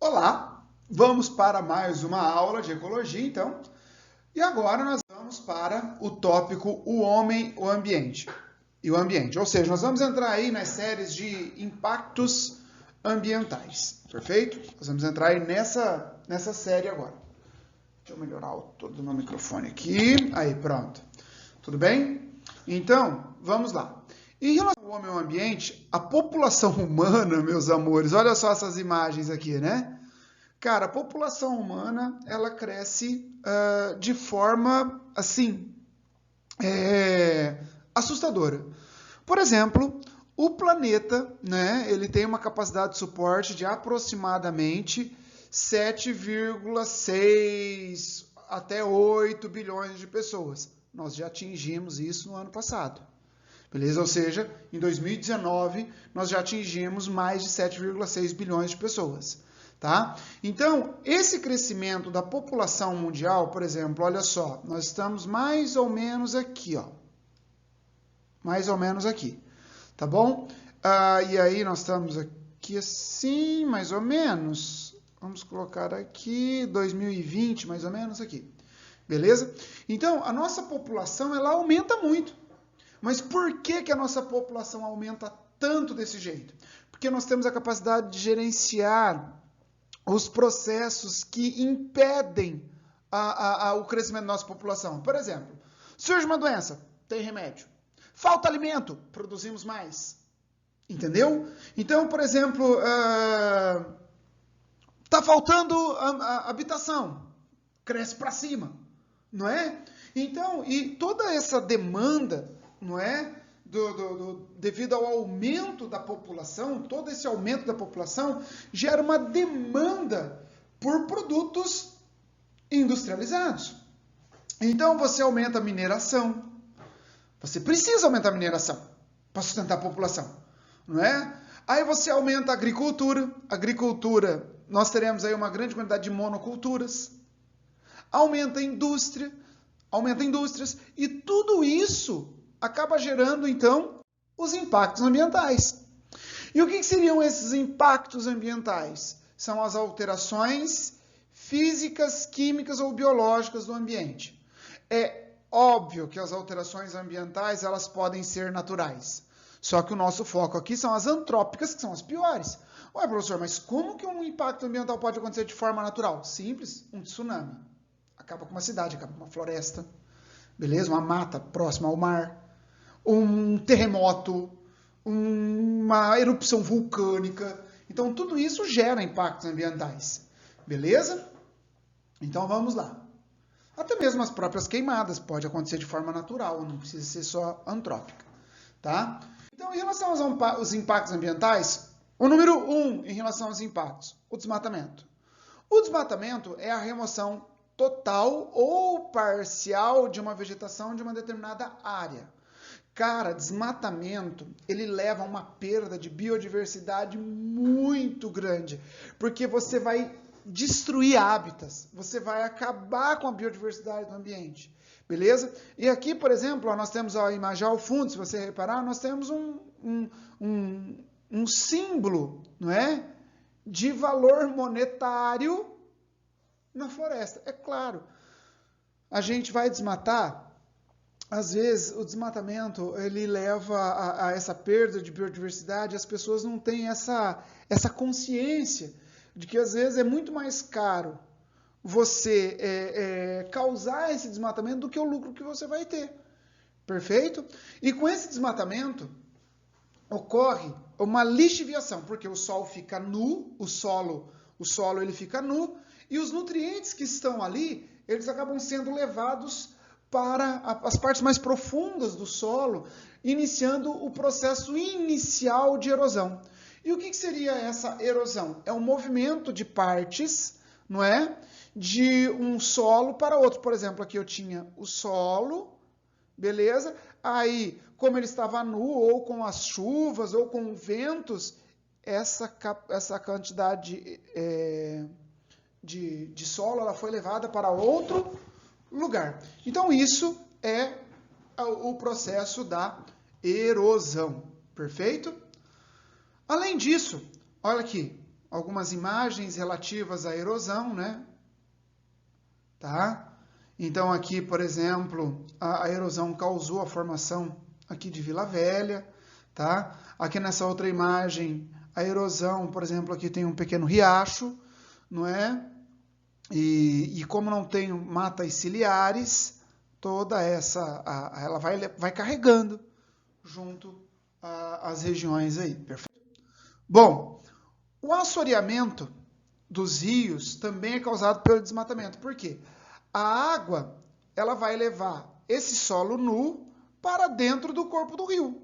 Olá, vamos para mais uma aula de ecologia, então. E agora nós vamos para o tópico o homem, o ambiente. E o ambiente, ou seja, nós vamos entrar aí nas séries de impactos ambientais, perfeito? Nós vamos entrar aí nessa série agora. Deixa eu melhorar o todo do meu microfone aqui. Aí, pronto. Tudo bem? Então, vamos lá. Em relação ao homem e ao ambiente, a população humana, meus amores, olha só essas imagens aqui, né? Cara, a população humana, ela cresce de forma, assim, assustadora. Por exemplo, o planeta, né, ele tem uma capacidade de suporte de aproximadamente 7,6 até 8 bilhões de pessoas. Nós já atingimos isso no ano passado. Beleza? Ou seja, em 2019, nós já atingimos mais de 7,6 bilhões de pessoas. Tá? Então, esse crescimento da população mundial, por exemplo, olha só, nós estamos mais ou menos aqui, ó. Mais ou menos aqui. Tá bom? E aí nós estamos aqui assim, mais ou menos. Vamos colocar aqui 2020, mais ou menos aqui. Beleza? Então, a nossa população, ela aumenta muito. Mas por que a nossa população aumenta tanto desse jeito? Porque nós temos a capacidade de gerenciar os processos que impedem o crescimento da nossa população. Por exemplo, surge uma doença, tem remédio. Falta alimento, produzimos mais. Entendeu? Então, por exemplo, está faltando habitação, cresce para cima, não é? Então, e toda essa demanda, não é? Devido ao aumento da população, todo esse aumento da população gera uma demanda por produtos industrializados. Então você aumenta a mineração. Você precisa aumentar a mineração para sustentar a população, não é? Aí você aumenta a agricultura. Agricultura, nós teremos aí uma grande quantidade de monoculturas. Aumenta a indústrias. E tudo isso acaba gerando, então, os impactos ambientais. E o que seriam esses impactos ambientais? São as alterações físicas, químicas ou biológicas do ambiente. É óbvio que as alterações ambientais, elas podem ser naturais. Só que o nosso foco aqui são as antrópicas, que são as piores. Ué, professor, mas como que um impacto ambiental pode acontecer de forma natural? Simples, um tsunami. Acaba com uma cidade, acaba com uma floresta. Beleza? Uma mata próxima ao mar. Um terremoto, uma erupção vulcânica. Então, tudo isso gera impactos ambientais. Beleza? Então, vamos lá. Até mesmo as próprias queimadas pode acontecer de forma natural, não precisa ser só antrópica. Tá? Então, em relação aos impactos ambientais, o número 1 em relação aos impactos, o desmatamento. O desmatamento é a remoção total ou parcial de uma vegetação de uma determinada área. Cara, desmatamento, ele leva a uma perda de biodiversidade muito grande, porque você vai destruir hábitats, você vai acabar com a biodiversidade do ambiente, beleza? E aqui, por exemplo, nós temos a imagem ao fundo, se você reparar, nós temos um símbolo, não é? De valor monetário na floresta. É claro, a gente vai desmatar. Às vezes, o desmatamento, ele leva a essa perda de biodiversidade, as pessoas não têm essa consciência de que, às vezes, é muito mais caro você causar esse desmatamento do que o lucro que você vai ter. Perfeito? E com esse desmatamento, ocorre uma lixiviação, porque o solo fica nu, o solo ele fica nu, e os nutrientes que estão ali, eles acabam sendo levados para as partes mais profundas do solo, iniciando o processo inicial de erosão. E o que seria essa erosão? É um movimento de partes, não é? De um solo para outro. Por exemplo, aqui eu tinha o solo, beleza? Aí, como ele estava nu, ou com as chuvas, ou com ventos, essa quantidade de solo ela foi levada para outro lugar. Então, isso é o processo da erosão. Perfeito? Além disso, olha aqui, algumas imagens relativas à erosão, né? Tá? Então aqui, por exemplo, a erosão causou a formação aqui de Vila Velha, tá? Aqui nessa outra imagem, a erosão, por exemplo, aqui tem um pequeno riacho, não é? E como não tem matas ciliares, toda essa, ela vai carregando junto às regiões aí, perfeito? Bom, o assoreamento dos rios também é causado pelo desmatamento. Por quê? A água, ela vai levar esse solo nu para dentro do corpo do rio.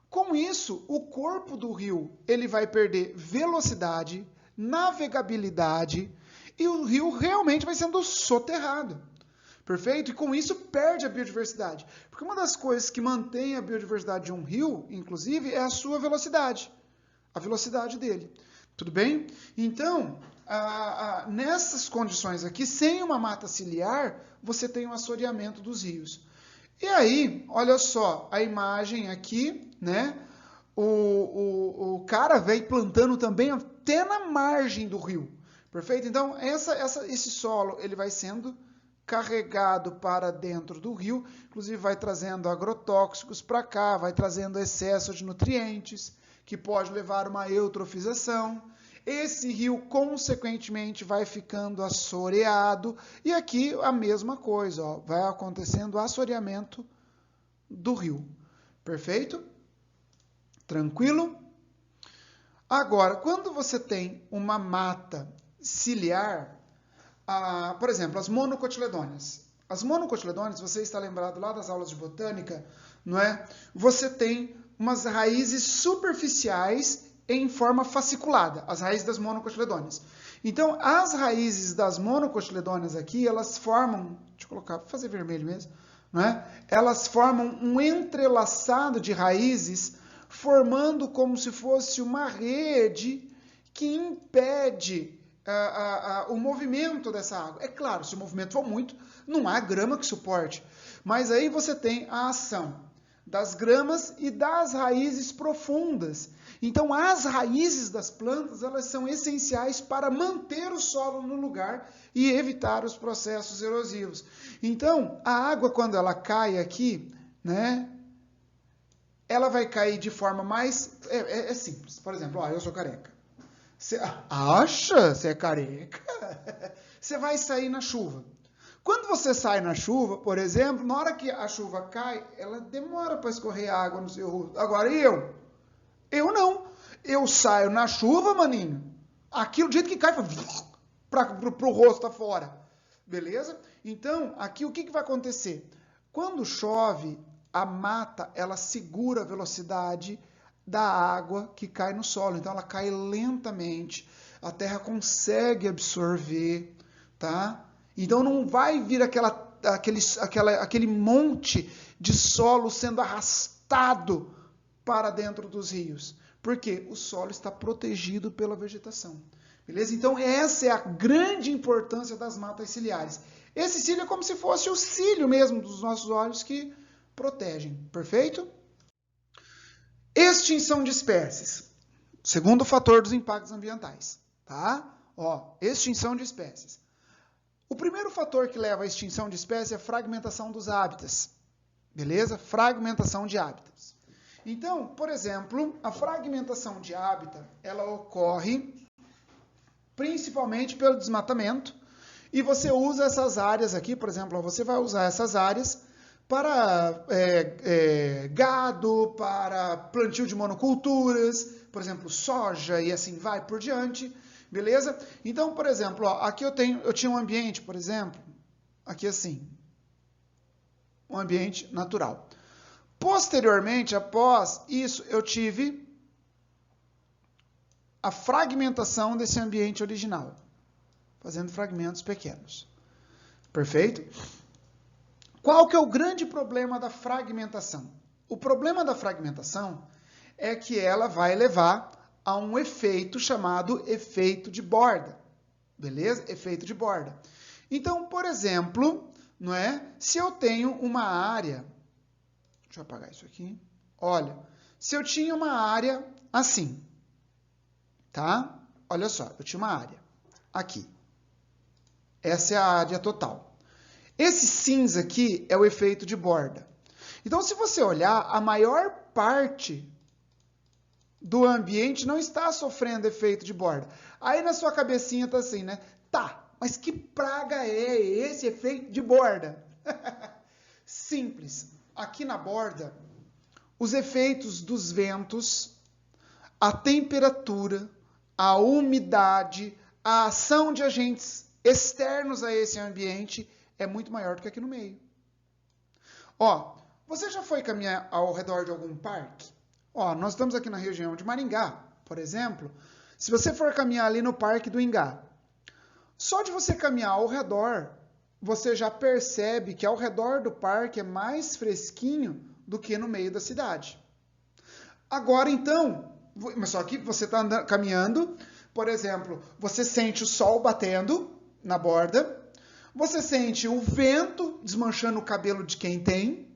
Com isso, o corpo do rio, ele vai perder velocidade, navegabilidade, e o rio realmente vai sendo soterrado. Perfeito? E com isso perde a biodiversidade. Porque uma das coisas que mantém a biodiversidade de um rio, inclusive, é a sua velocidade. A velocidade dele. Tudo bem? Então, nessas condições aqui, sem uma mata ciliar, você tem um assoreamento dos rios. E aí, olha só, a imagem aqui, né? O cara vai plantando também até na margem do rio. Perfeito? Então, esse solo ele vai sendo carregado para dentro do rio, inclusive vai trazendo agrotóxicos para cá, vai trazendo excesso de nutrientes, que pode levar a uma eutrofização. Esse rio, consequentemente, vai ficando assoreado. E aqui a mesma coisa, ó, vai acontecendo o assoreamento do rio. Perfeito? Tranquilo? Agora, quando você tem uma mata ciliar, por exemplo, as monocotiledôneas. As monocotiledôneas, você está lembrado lá das aulas de botânica, não é? Você tem umas raízes superficiais em forma fasciculada, as raízes das monocotiledôneas. Então, as raízes das monocotiledôneas aqui, elas formam, deixa eu colocar, vou fazer vermelho mesmo, não é? Elas formam um entrelaçado de raízes, formando como se fosse uma rede que impede o movimento dessa água. É claro, se o movimento for muito, não há grama que suporte. Mas aí você tem a ação das gramas e das raízes profundas. Então, as raízes das plantas, elas são essenciais para manter o solo no lugar e evitar os processos erosivos. Então, a água, quando ela cai aqui, né, ela vai cair de forma mais... É simples. Por exemplo, eu sou careca. Você acha? Você é careca? Você vai sair na chuva. Quando você sai na chuva, por exemplo, na hora que a chuva cai, ela demora para escorrer água no seu rosto. Agora, eu não. Eu saio na chuva, maninho. Aqui, do jeito que cai, para o rosto afora. Beleza? Então, aqui o que vai acontecer? Quando chove, a mata, ela segura a velocidade da água que cai no solo. Então, ela cai lentamente. A terra consegue absorver, tá? Então, não vai vir aquele monte de solo sendo arrastado para dentro dos rios. Por quê? O solo está protegido pela vegetação. Beleza? Então, essa é a grande importância das matas ciliares. Esse cílio é como se fosse o cílio mesmo dos nossos olhos que protegem. Perfeito? Extinção de espécies. Segundo fator dos impactos ambientais. Tá? Extinção de espécies. O primeiro fator que leva à extinção de espécies é a fragmentação dos hábitats. Beleza? Fragmentação de hábitats. Então, por exemplo, a fragmentação de hábitat, ela ocorre principalmente pelo desmatamento, e você usa essas áreas aqui, por exemplo, você vai usar essas áreas para gado, para plantio de monoculturas, por exemplo, soja e assim vai por diante, beleza? Então, por exemplo, aqui eu tinha um ambiente, por exemplo, aqui assim, um ambiente natural. Posteriormente, após isso, eu tive a fragmentação desse ambiente original, fazendo fragmentos pequenos. Perfeito? Qual que é o grande problema da fragmentação? O problema da fragmentação é que ela vai levar a um efeito chamado efeito de borda. Beleza? Efeito de borda. Então, por exemplo, não é? Se eu tenho uma área... Deixa eu apagar isso aqui. Olha, se eu tinha uma área assim, tá? olha só, eu tinha uma área aqui. Essa é a área total. Esse cinza aqui é o efeito de borda. Então, se você olhar, a maior parte do ambiente não está sofrendo efeito de borda. Aí na sua cabecinha tá assim, né? Tá, mas que praga é esse efeito de borda? Simples. Aqui na borda, os efeitos dos ventos, a temperatura, a umidade, a ação de agentes externos a esse ambiente é muito maior do que aqui no meio. Ó, você já foi caminhar ao redor de algum parque? Ó, nós estamos aqui na região de Maringá, por exemplo. Se você for caminhar ali no Parque do Ingá, só de você caminhar ao redor, você já percebe que ao redor do parque é mais fresquinho do que no meio da cidade. Agora, então, mas só que você está caminhando, por exemplo, você sente o sol batendo na borda, você sente o vento desmanchando o cabelo de quem tem,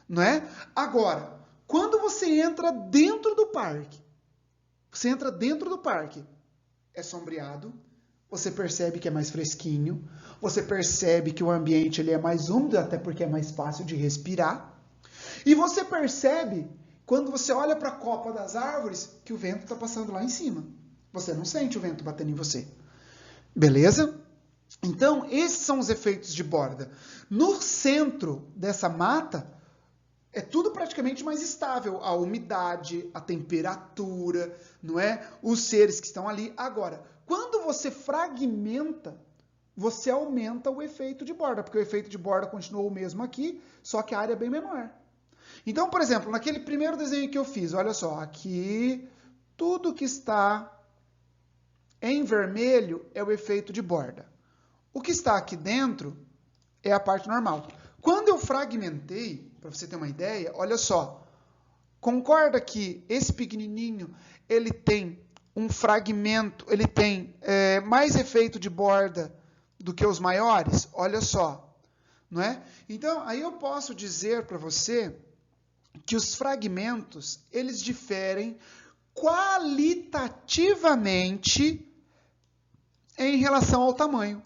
não é? Agora, quando você entra dentro do parque, é sombreado, você percebe que é mais fresquinho, você percebe que o ambiente ele é mais úmido, até porque é mais fácil de respirar, e você percebe, quando você olha para a copa das árvores, que o vento está passando lá em cima. Você não sente o vento batendo em você. Beleza? Então, esses são os efeitos de borda. No centro dessa mata, é tudo praticamente mais estável. A umidade, a temperatura, não é? Os seres que estão ali. Agora, quando você fragmenta, você aumenta o efeito de borda, porque o efeito de borda continuou o mesmo aqui, só que a área é bem menor. Então, por exemplo, naquele primeiro desenho que eu fiz, olha só, aqui, tudo que está em vermelho é o efeito de borda. O que está aqui dentro é a parte normal. Quando eu fragmentei, para você ter uma ideia, olha só, concorda que esse pequenininho, ele tem um fragmento, ele tem mais efeito de borda do que os maiores? Olha só, não é? Então, aí eu posso dizer para você que os fragmentos, eles diferem qualitativamente em relação ao tamanho.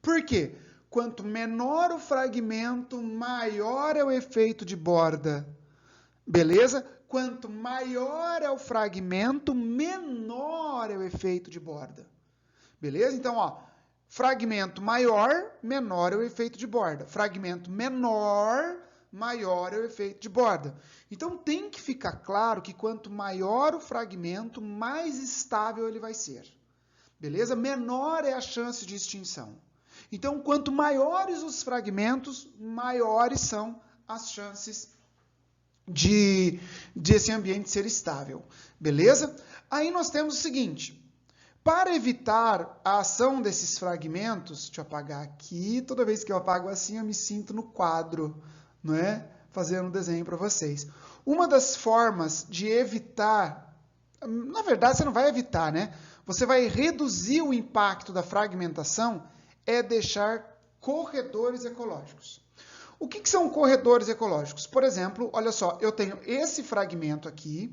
Por quê? Quanto menor o fragmento, maior é o efeito de borda. Beleza? Quanto maior é o fragmento, menor é o efeito de borda. Beleza? Então, ó, fragmento maior, menor é o efeito de borda. Fragmento menor, maior é o efeito de borda. Então, tem que ficar claro que quanto maior o fragmento, mais estável ele vai ser. Beleza? Menor é a chance de extinção. Então, quanto maiores os fragmentos, maiores são as chances de esse ambiente ser estável. Beleza? Aí nós temos o seguinte. Para evitar a ação desses fragmentos, deixa eu apagar aqui, toda vez que eu apago assim, eu me sinto no quadro, não é? Fazendo um desenho para vocês. Uma das formas de evitar, na verdade você não vai evitar, né? Você vai reduzir o impacto da fragmentação, é deixar corredores ecológicos. O que são corredores ecológicos? Por exemplo, olha só, eu tenho esse fragmento aqui,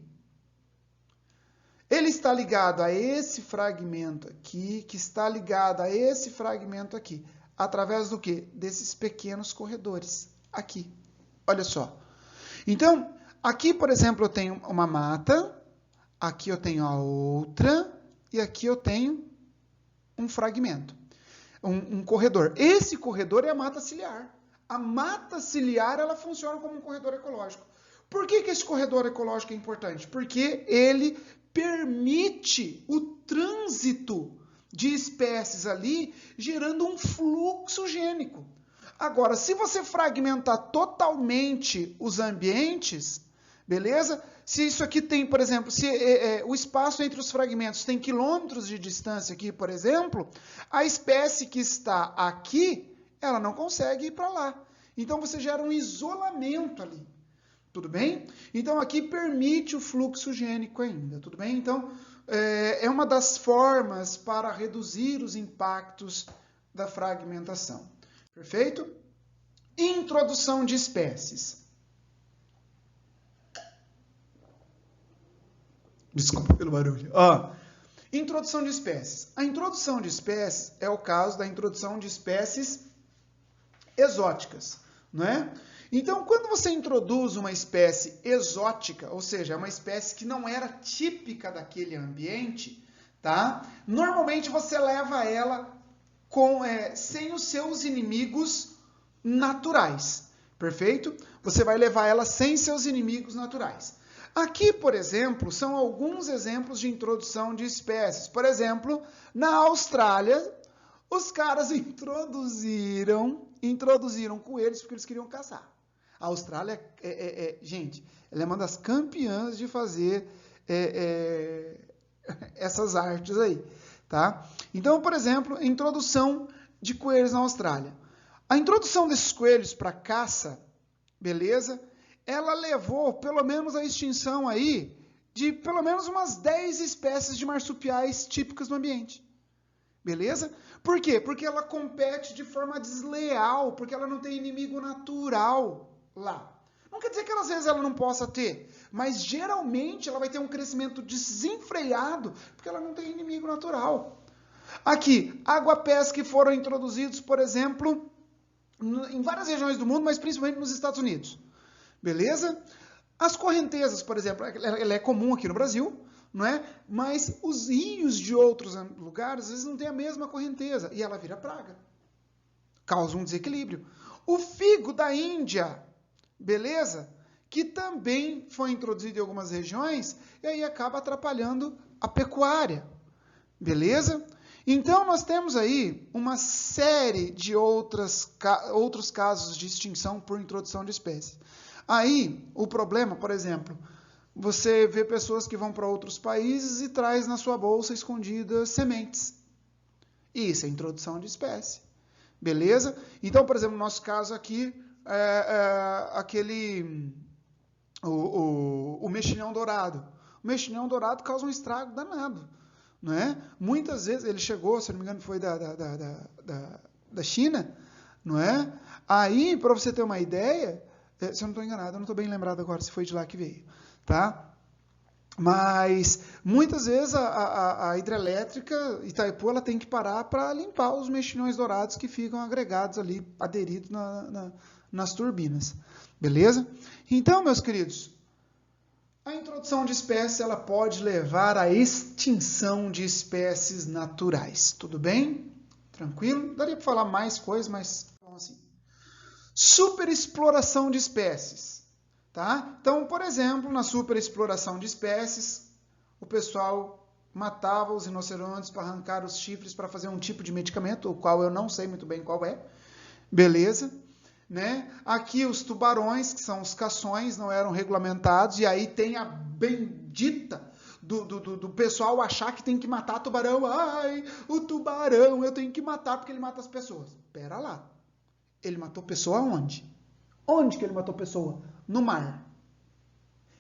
ele está ligado a esse fragmento aqui, que está ligado a esse fragmento aqui. Através do quê? Desses pequenos corredores. Aqui. Olha só. Então, aqui, por exemplo, eu tenho uma mata. Aqui eu tenho a outra. E aqui eu tenho um fragmento. Um corredor. Esse corredor é a mata ciliar. A mata ciliar, ela funciona como um corredor ecológico. Por que esse corredor ecológico é importante? Porque ele permite o trânsito de espécies ali, gerando um fluxo gênico. Agora, se você fragmentar totalmente os ambientes, beleza? Se isso aqui tem, por exemplo, se o espaço entre os fragmentos tem quilômetros de distância aqui, por exemplo, a espécie que está aqui, ela não consegue ir para lá. Então, você gera um isolamento ali. Tudo bem? Então, aqui permite o fluxo gênico ainda, tudo bem? Então, é uma das formas para reduzir os impactos da fragmentação. Perfeito? Introdução de espécies. Desculpa pelo barulho. Introdução de espécies. A introdução de espécies é o caso da introdução de espécies exóticas, não é? Então, quando você introduz uma espécie exótica, ou seja, uma espécie que não era típica daquele ambiente, tá? Normalmente você leva ela sem os seus inimigos naturais, perfeito? Você vai levar ela sem seus inimigos naturais. Aqui, por exemplo, são alguns exemplos de introdução de espécies. Por exemplo, na Austrália, os caras introduziram coelhos porque eles queriam caçar. A Austrália, gente, ela é uma das campeãs de fazer essas artes aí, tá? Então, por exemplo, introdução de coelhos na Austrália. A introdução desses coelhos para caça, beleza? Ela levou pelo menos a extinção aí de pelo menos umas 10 espécies de marsupiais típicas do ambiente. Beleza? Por quê? Porque ela compete de forma desleal, porque ela não tem inimigo natural lá. Não quer dizer que às vezes ela não possa ter, mas geralmente ela vai ter um crescimento desenfreado, porque ela não tem inimigo natural. Aqui, água-pés que foram introduzidos, por exemplo, em várias regiões do mundo, mas principalmente nos Estados Unidos. Beleza? As correntezas, por exemplo, ela é comum aqui no Brasil, não é? Mas os rios de outros lugares, às vezes não tem a mesma correnteza, e ela vira praga. Causa um desequilíbrio. O figo da Índia, beleza? Que também foi introduzido em algumas regiões, e aí acaba atrapalhando a pecuária. Beleza? Então, nós temos aí uma série de outros casos de extinção por introdução de espécies. Aí, o problema, por exemplo, você vê pessoas que vão para outros países e traz na sua bolsa escondidas sementes. Isso é introdução de espécie. Beleza? Então, por exemplo, no nosso caso aqui, o mexilhão dourado. O mexilhão dourado causa um estrago danado. Não é? Muitas vezes, ele chegou, se não me engano, foi da China, não é? Aí, para você ter uma ideia, se eu não estou enganado, eu não estou bem lembrado agora se foi de lá que veio, tá? Mas, muitas vezes, a hidrelétrica Itaipu, ela tem que parar para limpar os mexilhões dourados que ficam agregados ali, aderidos nas turbinas, beleza? Então, meus queridos, a introdução de espécies, ela pode levar à extinção de espécies naturais, tudo bem? Tranquilo? Daria para falar mais coisas, mas assim. Superexploração de espécies, tá? Então, por exemplo, na superexploração de espécies, o pessoal matava os rinocerontes para arrancar os chifres para fazer um tipo de medicamento, o qual eu não sei muito bem qual é, beleza? Né? Aqui os tubarões, que são os cações, não eram regulamentados, e aí tem a bendita do pessoal achar que tem que matar tubarão. Ai, o tubarão eu tenho que matar porque ele mata as pessoas. Pera lá. Ele matou pessoa onde? Onde que ele matou pessoa? No mar.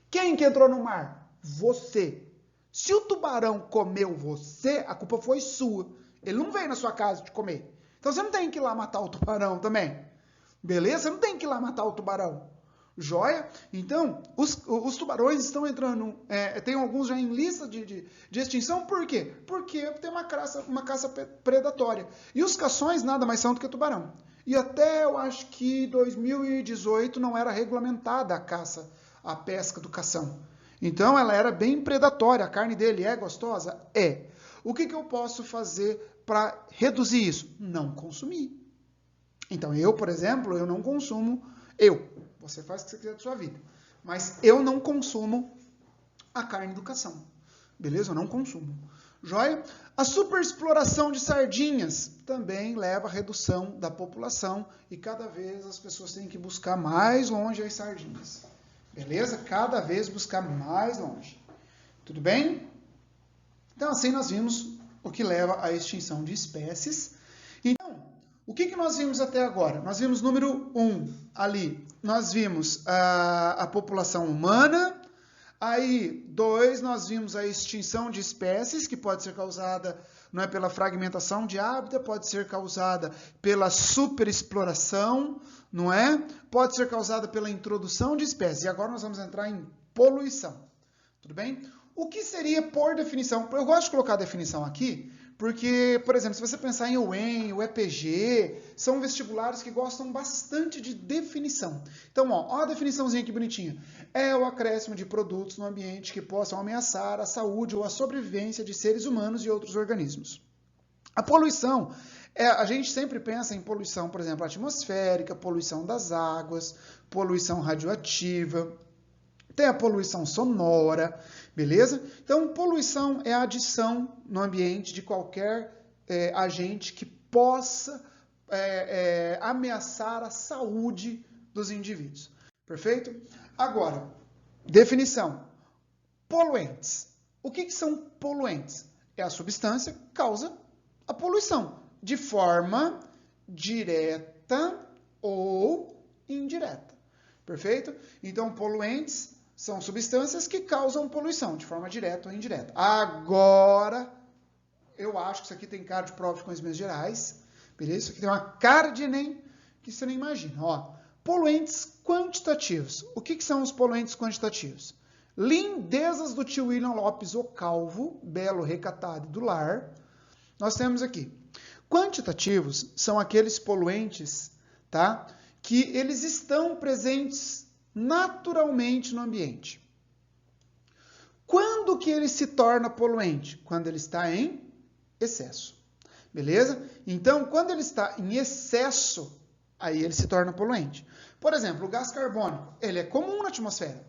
Quem que entrou no mar? Você. Se o tubarão comeu você, a culpa foi sua. Ele não veio na sua casa te comer. Então você não tem que ir lá matar o tubarão também. Beleza? Você não tem que ir lá matar o tubarão. Joia? Então, os tubarões estão entrando, tem alguns já em lista de extinção, por quê? Porque tem uma caça predatória. E os cações nada mais são do que tubarão. E até eu acho que 2018 não era regulamentada a pesca do cação. Então, ela era bem predatória. A carne dele é gostosa? É. O que eu posso fazer para reduzir isso? Não consumir. Então, eu, por exemplo, eu não consumo, você faz o que você quiser da sua vida, mas eu não consumo a carne do cação, beleza? Eu não consumo. Joia? A superexploração de sardinhas também leva à redução da população e cada vez as pessoas têm que buscar mais longe as sardinhas, beleza? Cada vez buscar mais longe. Tudo bem? Então, assim nós vimos o que leva à extinção de espécies. Então, o que nós vimos até agora? Nós vimos número 1 ali. Nós vimos a população humana. Aí, 2, nós vimos a extinção de espécies, que pode ser causada não é, pela fragmentação de hábitat, pode ser causada pela superexploração, não é? Pode ser causada pela introdução de espécies. E agora nós vamos entrar em poluição. Tudo bem? O que seria por definição? Eu gosto de colocar a definição aqui, porque, por exemplo, se você pensar em UEM, o EPG, são vestibulares que gostam bastante de definição. Então, ó a definiçãozinha aqui bonitinha. É o acréscimo de produtos no ambiente que possam ameaçar a saúde ou a sobrevivência de seres humanos e outros organismos. A poluição, a gente sempre pensa em poluição, por exemplo, atmosférica, poluição das águas, poluição radioativa, tem a poluição sonora, beleza? Então, poluição é a adição no ambiente de qualquer agente que possa ameaçar a saúde dos indivíduos. Perfeito? Agora, definição. Poluentes. O que são poluentes? É a substância que causa a poluição, de forma direta ou indireta. Perfeito? Então, poluentes são substâncias que causam poluição, de forma direta ou indireta. Agora, eu acho que isso aqui tem cara de prova de conhecimentos gerais, beleza? Isso aqui tem uma cara de Enem que você nem imagina. Ó, poluentes quantitativos. O que são os poluentes quantitativos? Lindezas do tio William Lopes, o Calvo, belo, recatado e do lar. Nós temos aqui. Quantitativos são aqueles poluentes, tá? Que eles estão presentes naturalmente no ambiente. Quando que ele se torna poluente? Quando ele está em excesso. Beleza? Então, quando ele está em excesso, aí ele se torna poluente. Por exemplo, o gás carbônico, ele é comum na atmosfera.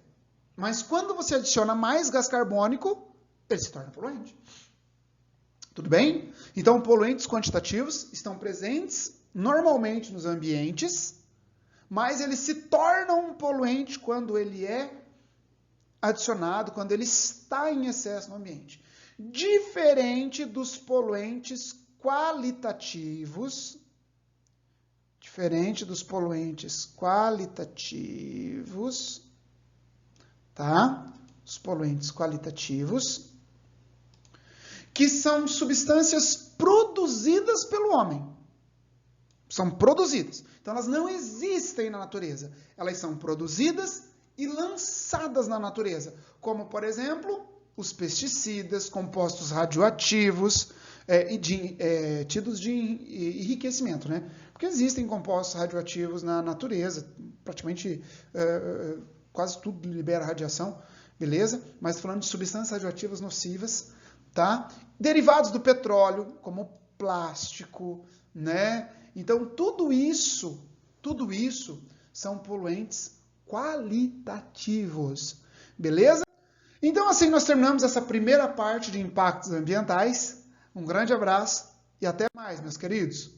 Mas quando você adiciona mais gás carbônico, ele se torna poluente. Tudo bem? Então, poluentes quantitativos estão presentes normalmente nos ambientes, mas ele se torna um poluente quando ele é adicionado, quando ele está em excesso no ambiente. Diferente dos poluentes qualitativos, tá? Os poluentes qualitativos, que são substâncias produzidas pelo homem. São produzidas. Então, elas não existem na natureza. Elas são produzidas e lançadas na natureza. Como, por exemplo, os pesticidas, compostos radioativos, tidos de enriquecimento, né? Porque existem compostos radioativos na natureza. Praticamente, quase tudo libera radiação, beleza? Mas falando de substâncias radioativas nocivas, tá? Derivados do petróleo, como plástico, né? Então, tudo isso são poluentes qualitativos, beleza? Então, assim nós terminamos essa primeira parte de impactos ambientais. Um grande abraço e até mais, meus queridos.